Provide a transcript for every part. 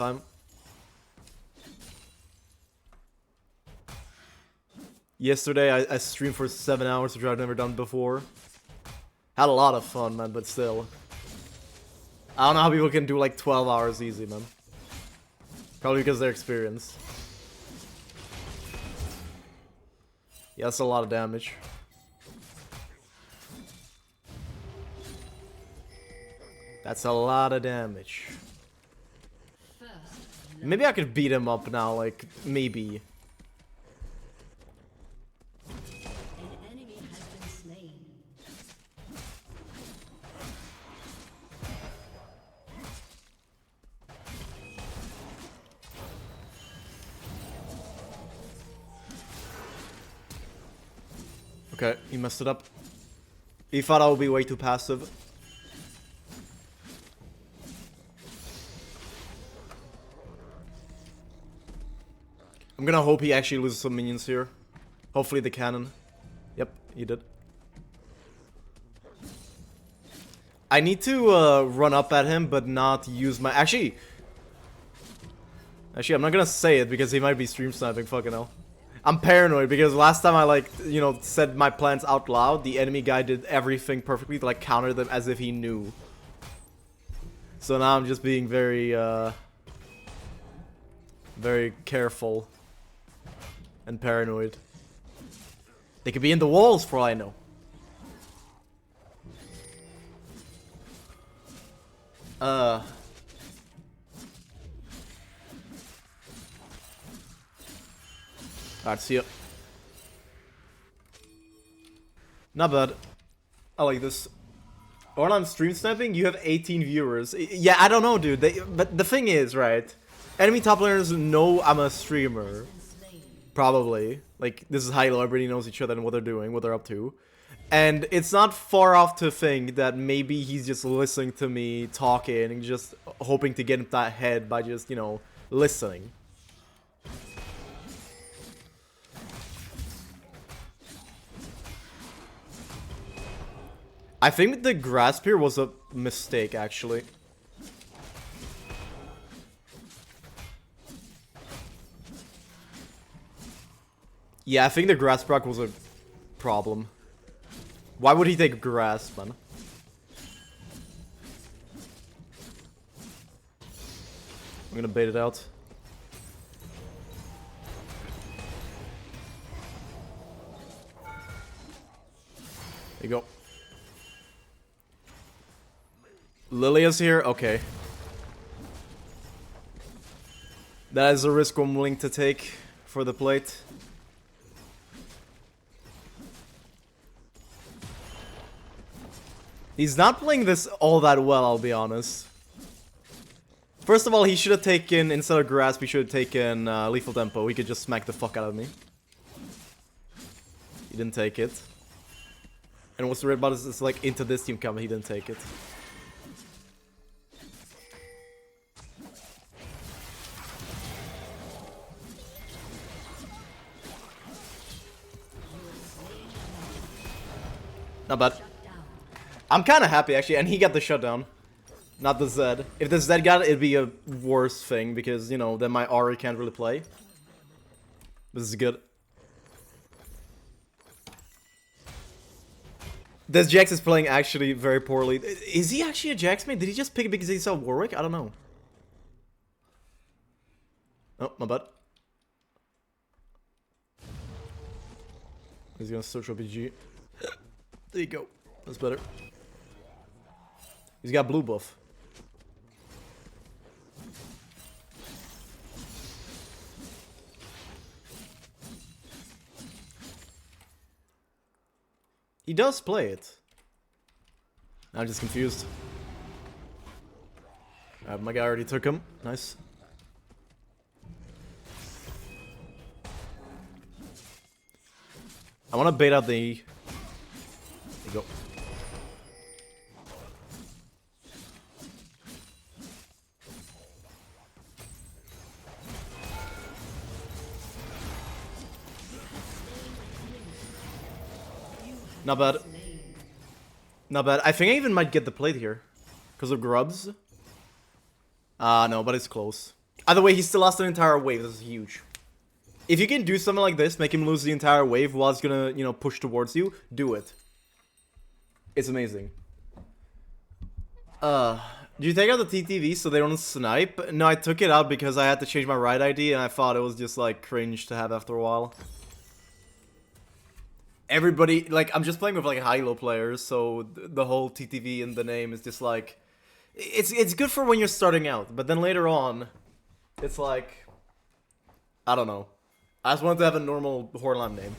time. Yesterday I streamed for 7 hours, which I've never done before. Had a lot of fun, man, but still. I don't know how people can do like 12 hours easy, man. Probably because of their experience. Yeah, that's a lot of damage. That's a lot of damage. Maybe I could beat him up now, like, maybe. Okay, he messed it up. He thought I would be way too passive. I'm gonna hope he actually loses some minions here. Hopefully the cannon. Yep, he did. I need to run up at him, but not use my... Actually, I'm not gonna say it because he might be stream sniping, fucking hell. I'm paranoid because last time I, like, you know, said my plans out loud, the enemy guy did everything perfectly to, like, counter them as if he knew. So now I'm just being very, very careful and paranoid. They could be in the walls for all I know. Alright, see ya. Not bad. I like this. When I'm stream sniping, you have 18 viewers. Yeah, I don't know, dude. But the thing is, right? Enemy top laners know I'm a streamer. Probably. Like, this is Hilo, everybody knows each other and what they're doing, what they're up to. And it's not far off to think that maybe he's just listening to me talking and just hoping to get into that head by just, you know, listening. I think the grasp here was a mistake, actually. Yeah, I think the grasp proc was a problem. Why would he take grasp, man? I'm gonna bait it out. There you go. Lilia's here? Okay. That is a risk I'm willing to take for the plate. He's not playing this all that well, I'll be honest. First of all, he should have taken, instead of grasp, he should have taken lethal tempo. He could just smack the fuck out of me. He didn't take it. And what's the red button? It's like into this team coming, he didn't take it. Not bad. I'm kind of happy, actually, and he got the shutdown. Not the Zed. If the Zed got it, it'd be a worse thing, because, you know, then my Ahri can't really play. This is good. This Jax is playing actually very poorly. Is he actually a Jax mate? Did he just pick it because he saw Warwick? I don't know. Oh, my bad. He's gonna search RPG. There you go. That's better. He's got blue buff. He does play it. I'm just confused. My guy already took him. Nice. I want to bait out the... There you go. Not bad. Not bad. I think I even might get the plate here. Because of grubs. No, but it's close. Either way, he still lost an entire wave. This is huge. If you can do something like this, make him lose the entire wave while it's gonna, you know, push towards you, do it. It's amazing. Do you take out the TTV so they don't snipe? No, I took it out because I had to change my ride ID and I thought it was just like cringe to have after a while. Everybody, like, I'm just playing with like high-low players, so the whole TTV in the name is just like, it's good for when you're starting out, but then later on, it's like, I don't know. I just wanted to have a normal H0rnlime name.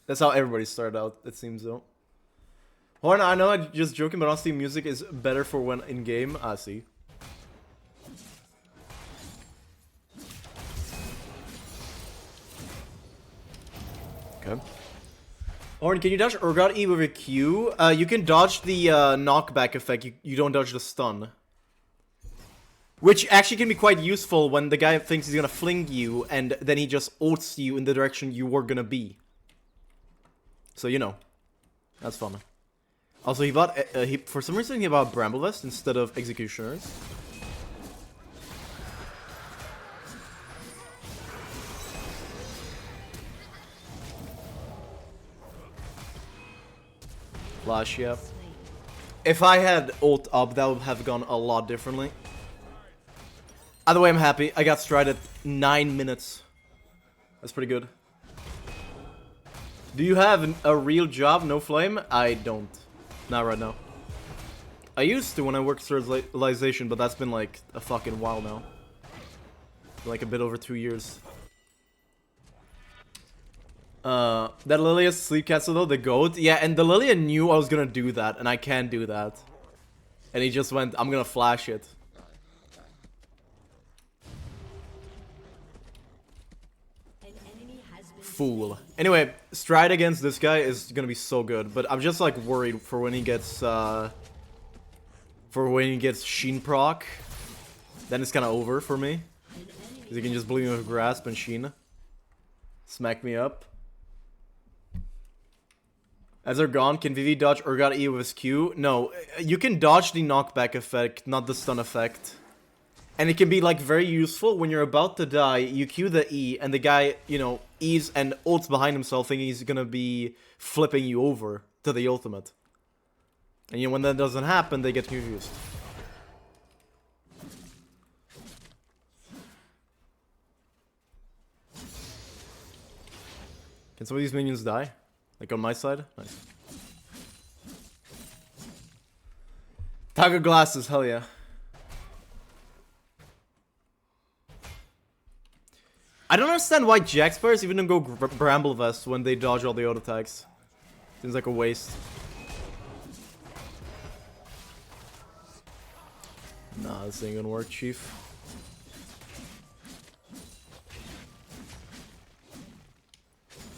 That's how everybody started out, it seems though. Horn, I know I'm just joking, but honestly, music is better for when in game. I see. Okay. Horn, can you dodge Urgot E with a Q? You can dodge the knockback effect. You don't dodge the stun. Which actually can be quite useful when the guy thinks he's gonna fling you, and then he just ults you in the direction you were gonna be. So, you know. That's fun. Also, he bought, for some reason, he bought Bramblevest instead of Executioners. Flash, yep. If I had ult up, that would have gone a lot differently. Either way, I'm happy. I got stride at 9 minutes. That's pretty good. Do you have a real job, no flame? I don't. Not right now. I used to when I worked sterilization, but that's been like a fucking while now. Like a bit over 2 years. That Lilia sleep cancel though, the goat. Yeah, and the Lilia knew I was gonna do that, and I can't do that. And he just went, I'm gonna flash it. Fool. Anyway, stride against this guy is gonna be so good, but I'm just like worried for when he gets Sheen proc. Then it's kind of over for me, because he can just bleed me with grasp and Sheen smack me up. As they're gone, can Vivi dodge Urgot E with his Q? No, you can dodge the knockback effect, not the stun effect. And it can be, like, very useful when you're about to die, you Q the E, and the guy, you know, E's and ults behind himself thinking he's gonna be flipping you over to the ultimate. And, you know, when that doesn't happen, they get confused. Can some of these minions die? Like, on my side? Nice. Tiger glasses, hell yeah. I don't understand why Jax players even don't go Bramble Vest when they dodge all the auto attacks. Seems like a waste. Nah, this ain't gonna work, Chief.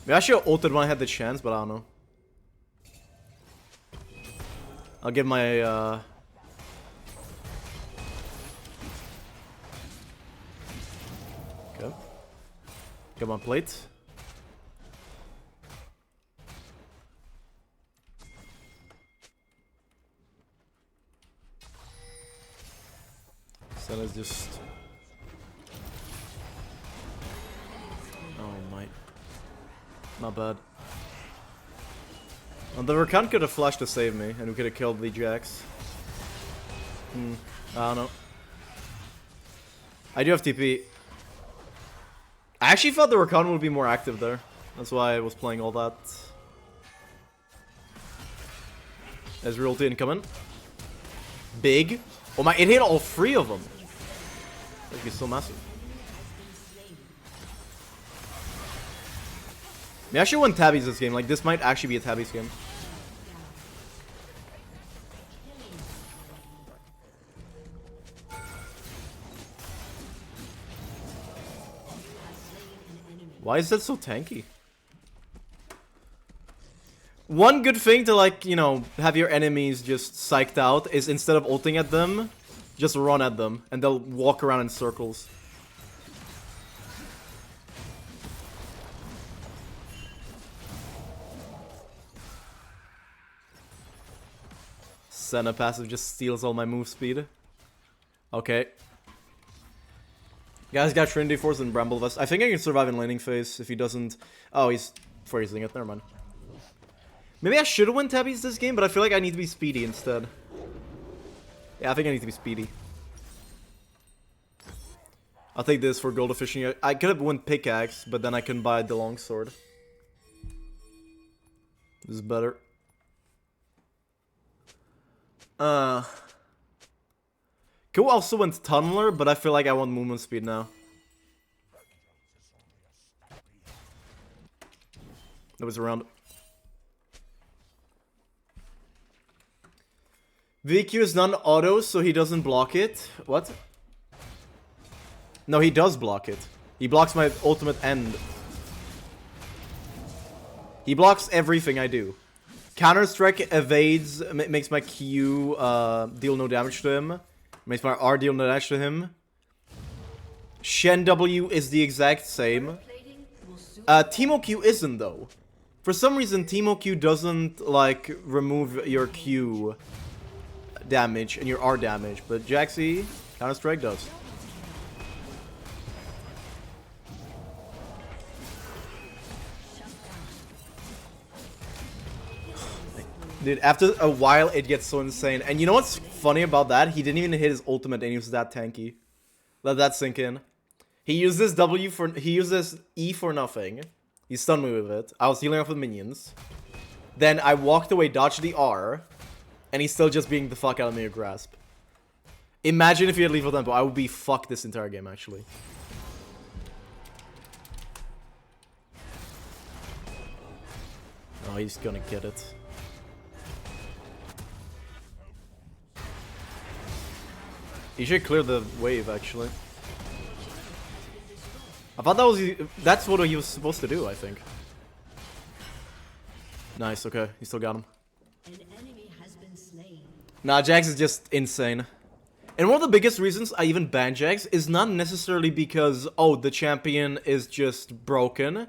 Maybe I should have ulted when I had the chance, but I don't know. I'll give my, Okay. Get my plate. So let's just... Oh my... Not bad. Well, the Rakan could have flashed to save me, and we could have killed the Jax. I don't know. I do have TP. I actually thought the Rakan would be more active there. That's why I was playing all that. Ezreal ulti incoming. Big. Oh my, it hit all three of them. That'd be so massive. I actually want tabbies this game. Like, this might actually be a tabbies game. Why is that so tanky? One good thing to, like, you know, have your enemies just psyched out is instead of ulting at them, just run at them, and they'll walk around in circles. Senna passive just steals all my move speed. Okay. Guys got Trinity Force and Bramble Vest. I think I can survive in laning phase if he doesn't. Oh, he's freezing it. Never mind. Maybe I should win Tabbies this game, but I feel like I need to be speedy instead. Yeah, I think I need to be speedy. I'll take this for gold fishing. I could have won pickaxe, but then I can buy the longsword. This is better. Could also went tunneler, but I feel like I want movement speed now. That was around. VQ is non-auto, so he doesn't block it. What? No, he does block it. He blocks my ultimate end. He blocks everything I do. Counter-Strike evades, makes my Q deal no damage to him. Makes my R deal no damage to him. Shen W is the exact same. Teemo Q isn't, though. For some reason, Teemo Q doesn't, like, remove your Q damage and your R damage, but Jaxi, Counter-Strike does. Dude, after a while, it gets so insane. And you know what's funny about that? He didn't even hit his ultimate and he was that tanky. Let that sink in. He uses he uses E for nothing. He stunned me with it. I was healing off with minions. Then I walked away, dodged the R, and he's still just being the fuck out of me with grasp. Imagine if he had lethal tempo. I would be fucked this entire game, actually. Oh, he's gonna get it. He should clear the wave, actually. I thought that's what he was supposed to do, I think. Nice, okay. He still got him. An enemy has been slain. Nah, Jax is just insane. And one of the biggest reasons I even ban Jax is not necessarily because, oh, the champion is just broken.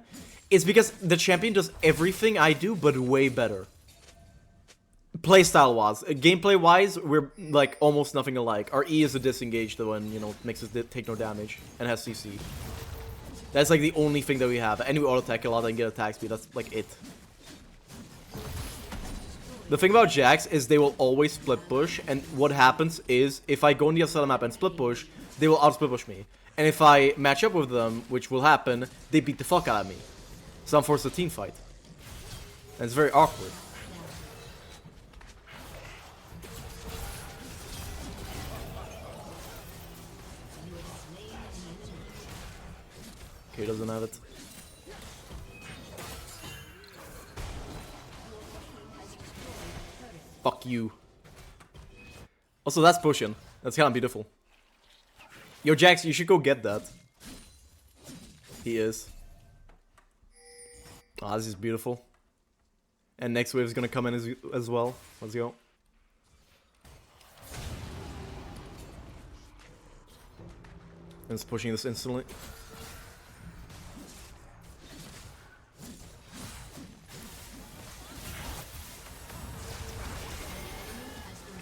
It's because the champion does everything I do, but way better. Playstyle-wise. Gameplay-wise, we're, like, almost nothing alike. Our E is a disengage, though, and, you know, makes us take no damage, and has CC. That's, like, the only thing that we have. And we auto-attack a lot and get attack speed. That's, like, it. The thing about Jax is they will always split push, and what happens is, if I go on the other side of the map and split push, they will out-split push me. And if I match up with them, which will happen, they beat the fuck out of me. So I'm forced to team fight. And it's very awkward. Okay, he doesn't have it. Fuck you. Also, that's pushing. That's kind of beautiful. Yo, Jax, you should go get that. He is. Ah, this is beautiful. And next wave is gonna come in as well. Let's go. And it's pushing this instantly.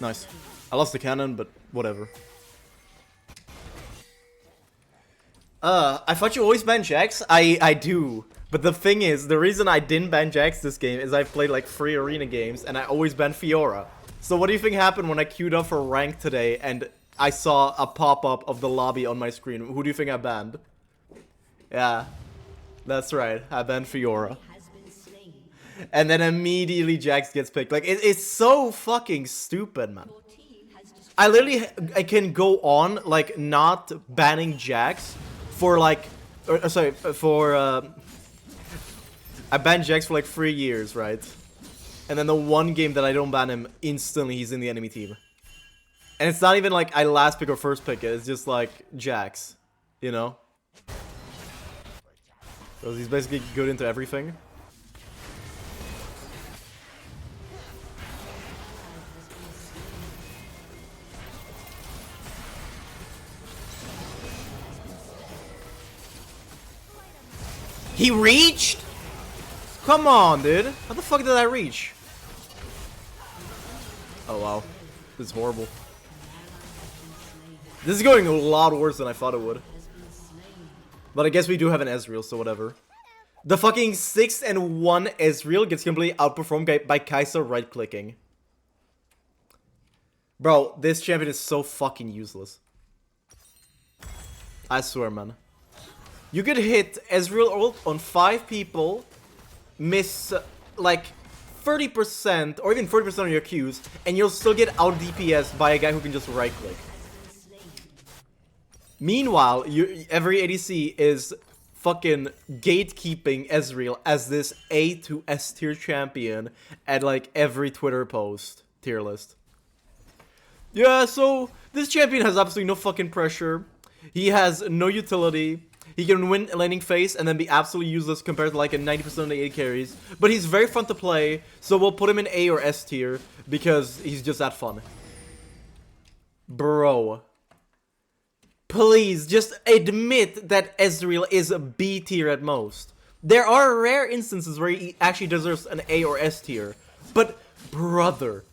Nice. I lost the cannon, but whatever. I thought you always ban Jax? I do. But the thing is, the reason I didn't ban Jax this game is I've played like 3 arena games and I always ban Fiora. So what do you think happened when I queued up for rank today and I saw a pop-up of the lobby on my screen? Who do you think I banned? Yeah, that's right. I banned Fiora. And then immediately Jax gets picked. Like, it's so fucking stupid, man. I literally I can go on, like, not banning Jax for, like... sorry, for, I banned Jax for, like, 3 years, right? And then the one game that I don't ban him, instantly he's in the enemy team. And it's not even, like, I last pick or first pick it. It's just, like, Jax. You know? Because he's basically good into everything. He reached? Come on, dude. How the fuck did I reach? Oh, wow. This is horrible. This is going a lot worse than I thought it would. But I guess we do have an Ezreal, so whatever. The fucking 6-1 Ezreal gets completely outperformed by Kai'Sa right-clicking. Bro, this champion is so fucking useless. I swear, man. You could hit Ezreal ult on 5 people, miss like 30% or even 40% of your Qs, and you'll still get out DPS by a guy who can just right-click. Meanwhile, every ADC is fucking gatekeeping Ezreal as this A to S tier champion at like every Twitter post tier list. Yeah, so this champion has absolutely no fucking pressure. He has no utility. He can win laning phase and then be absolutely useless compared to like a 90% of the AD carries. But he's very fun to play, so we'll put him in A or S tier because he's just that fun. Bro. Please, just admit that Ezreal is a B tier at most. There are rare instances where he actually deserves an A or S tier. But, brother,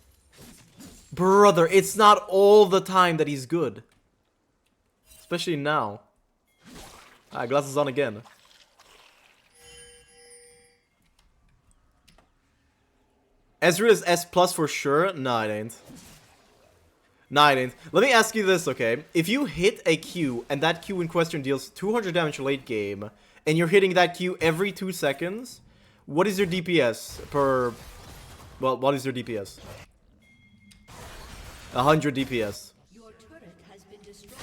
it's not all the time that he's good. Especially now. Ah, glasses on again. Ezreal is S plus for sure? Nah, it ain't. Nah, it ain't. Let me ask you this, okay? If you hit a Q, and that Q in question deals 200 damage late game, and you're hitting that Q every 2 seconds, what is your DPS per... Well, what is your DPS? 100 DPS. Your turret has been destroyed.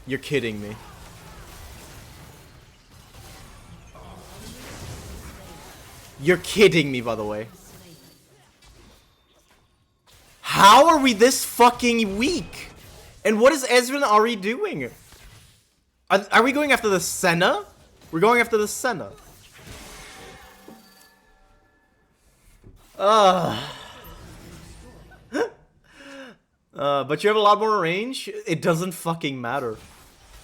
You're kidding me. You're kidding me, by the way. How are we this fucking weak? And what is Ezreal and Ahri doing? Are we going after the Senna? We're going after the Senna. But you have a lot more range. It doesn't fucking matter.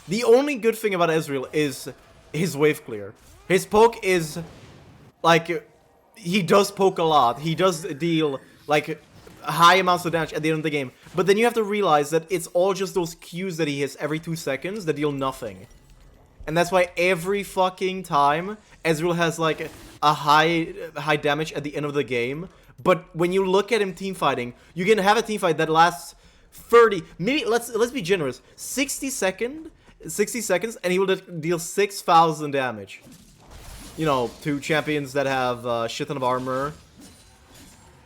The only good thing about Ezreal is his wave clear. His poke is, like, he does poke a lot. He does deal, like, high amounts of damage at the end of the game. But then you have to realize that it's all just those Qs that he hits every 2 seconds that deal nothing. And that's why every fucking time Ezreal has, like, a high damage at the end of the game. But when you look at him teamfighting, you can have a teamfight that lasts 30, maybe, let's be generous, 60 seconds, and he will deal 6,000 damage. You know, to champions that have shit ton of armor,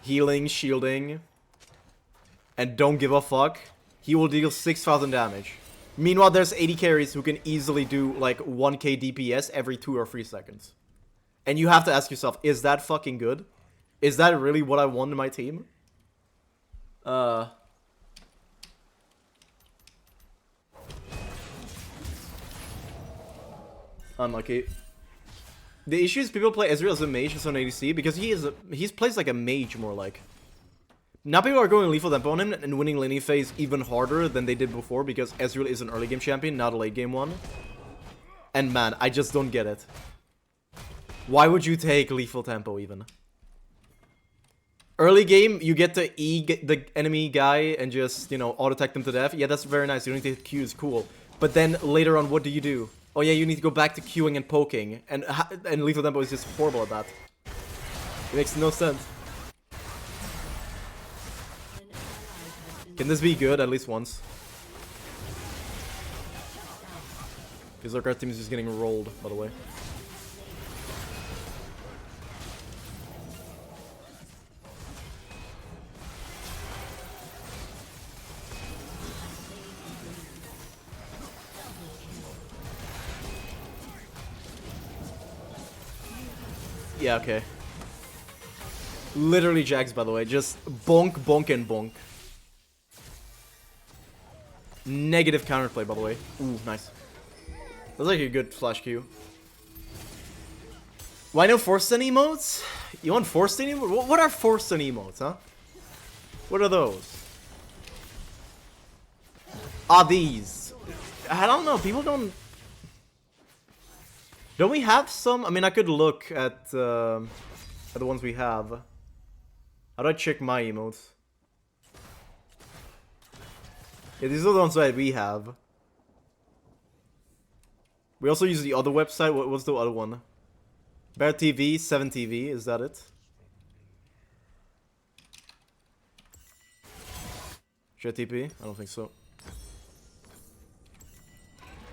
healing, shielding, and don't give a fuck. He will deal 6,000 damage. Meanwhile, there's 80 carries who can easily do like 1k DPS every 2 or 3 seconds. And you have to ask yourself, is that fucking good? Is that really what I want in my team? Unlucky. The issue is people play Ezreal as a mage instead of an ADC because he plays like a mage more like. Now people are going lethal tempo on him and winning laning phase even harder than they did before because Ezreal is an early game champion, not a late game one. And man, I just don't get it. Why would you take lethal tempo even? Early game, you get to E the enemy guy and just, you know, auto-attack them to death. Yeah, that's very nice. You don't need to hit Qs, cool. But then later on, what do? Oh yeah, you need to go back to queuing and poking. And lethal tempo is just horrible at that. It makes no sense. Can this be good at least once? Because our team is just getting rolled, by the way. Yeah, okay. Literally Jax, by the way. Just bonk, bonk, and bonk. Negative counterplay, by the way. Ooh, nice. That's like a good flash Q. Why no forced stun emotes? You want forced stun emotes? What are forced stun emotes, huh? What are those? Ah, these. I don't know. People don't... Don't we have some? I mean, I could look at the ones we have. How do I check my emotes? Yeah, these are the ones that we have. We also use the other website. What's the other one? Bear TV, 7TV, is that it? Should I TP? I don't think so.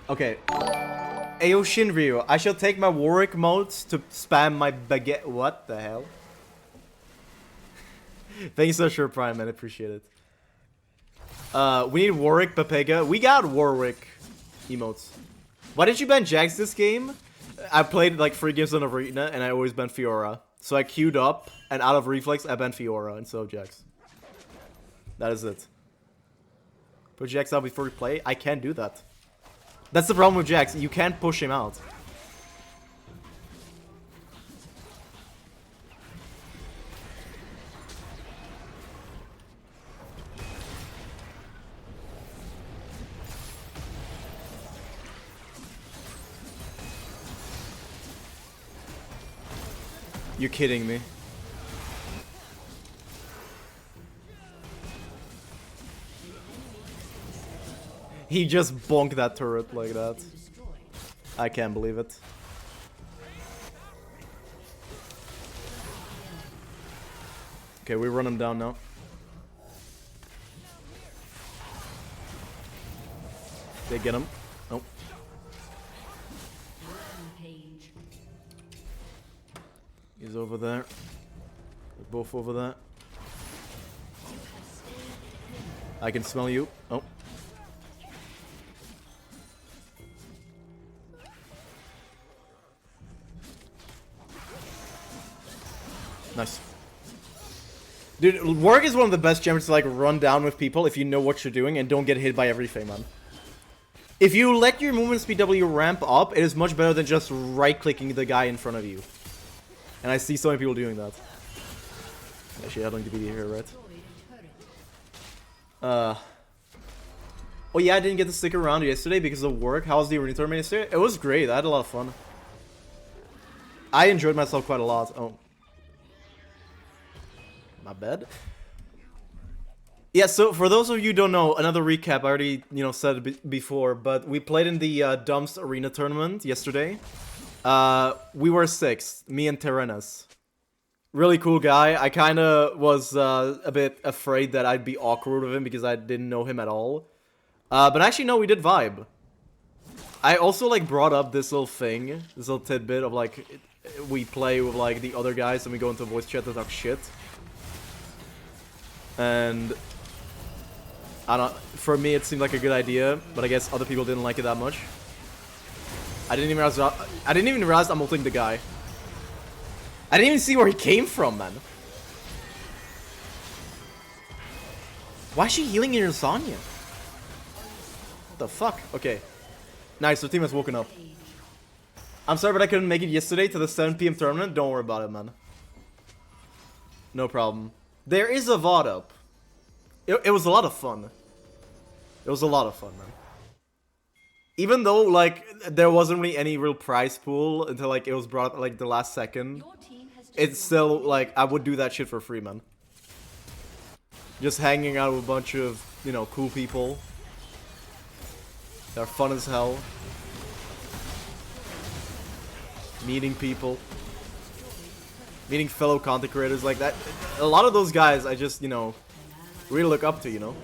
Okay. Ayo Shinryu, I shall take my Warwick modes to spam my baguette. What the hell? Thanks so much, Prime, man. I appreciate it. We need Warwick, Pepega. We got Warwick emotes. Why did you ban Jax this game? I played like 3 games on Arena and I always ban Fiora. So I queued up and out of reflex I banned Fiora instead of Jax. That is it. Put Jax out before we play? I can't do that. That's the problem with Jax. You can't push him out. You're kidding me. He just bonked that turret like that. I can't believe it. Okay, we run him down now. They get him. Nope. He's over there. They're both over there. I can smell you. Oh. Nice. Dude, Warwick is one of the best champions to like run down with people if you know what you're doing and don't get hit by everything, man. If you let your movement speed W ramp up, it is much better than just right-clicking the guy in front of you. And I see so many people doing that. Actually, I don't need to be here, right? Oh yeah, I didn't get to stick around yesterday because of work. How was the arena tournament yesterday? It was great. I had a lot of fun. I enjoyed myself quite a lot. Oh. My bad. Yeah, so for those of you who don't know, another recap, I already, said it before, but we played in the Dumps Arena Tournament yesterday. We were 6th, me and Terenas. Really cool guy. I kind of was a bit afraid that I'd be awkward with him because I didn't know him at all. But actually, no, we did vibe. I also, like, brought up this little thing, this little tidbit of, like, we play with, like, the other guys and we go into voice chat to talk shit. And for me it seemed like a good idea, but I guess other people didn't like it that much. I didn't even realize I'm ulting the guy. I didn't even see where he came from, man. Why is she healing your Zanya? What the fuck? Okay. Nice, the team has woken up. I'm sorry, but I couldn't make it yesterday to the 7 PM tournament. Don't worry about it, man. No problem. There is a VOD up. It was a lot of fun. It was a lot of fun, man. Even though, like, there wasn't really any real prize pool until, like, it was brought up, like, the last second. It's still, like, I would do that shit for free, man. Just hanging out with a bunch of, cool people. They're fun as hell. Meeting people. Meeting fellow content creators like that. A lot of those guys I just, really look up to,